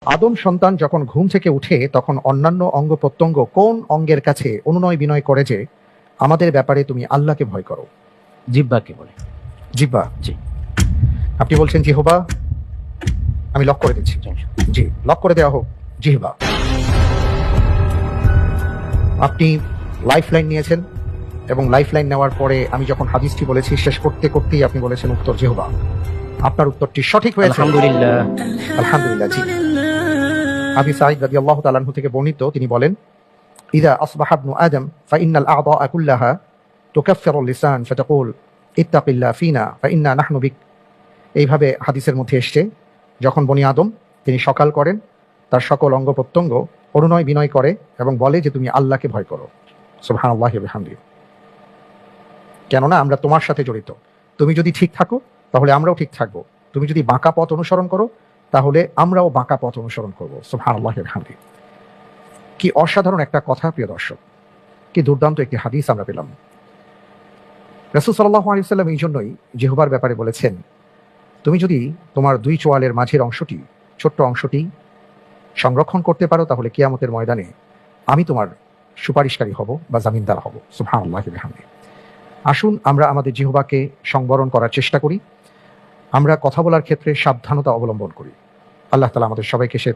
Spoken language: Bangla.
আদম সন্তান যখন ঘুম থেকে উঠে তখন অন্যান্য অঙ্গ প্রত্যঙ্গ কোন অঙ্গের কাছে অনুনয় বিনয় করে যে আমাদের ব্যাপারে তুমি আল্লাহকে ভয় করো? জিহ্বাকে বলে। জিহ্বা। জি। আপনি বলছেন জিহ্বা, আমি লক করে দিচ্ছি। জি, লক করে দেওয়া হোক জিহ্বা। আপনি লাইফ লাইন নিয়েছেন এবং লাইফ লাইন নেওয়ার পরে আমি যখন হাদিসটি বলেছি শেষ করতে করতেই আপনি বলেছেন উত্তর জিহ্বা। আপনার উত্তরটি সঠিক হয়েছে, আলহামদুলিল্লাহ। আলহামদুলিল্লাহ। জি। আবি সাঈদ রাদিয়াল্লাহু তাআলা আনহু থেকে বর্ণিত, তিনি বলেন ইযা আসবাহা ইবনু আদম ফাইন্নাল আ'দা'a কুল্লাহা তুকাফফিরু লিসান ফাতাকুল ইত্তাকিল্লাহ ফিনা ফাইন্না নাহনু বিক। এইভাবে হাদিসের মধ্যে এসছে, যখন বনি আদম তিনি সকাল করেন তার সকল অঙ্গ প্রত্যঙ্গ অনুনয় বিনয় করে এবং বলে যে তুমি আল্লাহকে ভয় করো। সুবহানাল্লাহি ওয়া বিহামদিহি। কেননা আমরা তোমার সাথে জড়িত। তুমি যদি ঠিক থাকো তাহলে আমরাও ঠিক থাকবো, তুমি যদি বাঁকা পথ অনুসরণ করো তাহলে আমরাও বাঁকা পথ অনুসরণ করবো। সুবহানাল্লাহি ওয়া বিহামদিহি। কি অসাধারণ একটা কথা প্রিয় দর্শক, কি দুর্দান্ত একটি হাদিস আমরা পেলাম। রাসূল সাল্লাল্লাহু আলাইহি ওয়াসাল্লাম এই জন্যই জিহ্বার ব্যাপারে বলেছেন, তুমি যদি তোমার দুই চোয়ালের মাঝের অংশটি, ছোট্ট অংশটি সংরক্ষণ করতে পারো তাহলে কিয়ামতের ময়দানে আমি তোমার সুপারিশকারী হব বা জামিনদার হব। সুবহানাল্লাহি ওয়া বিহামদিহি। আসুন আমরা আমাদের জিহ্বাকে সংবরণ করার চেষ্টা করি, আমরা কথা বলার ক্ষেত্রে সাবধানতা অবলম্বন করি। আল্লাহ তাআলা আমাদের সবাইকে সে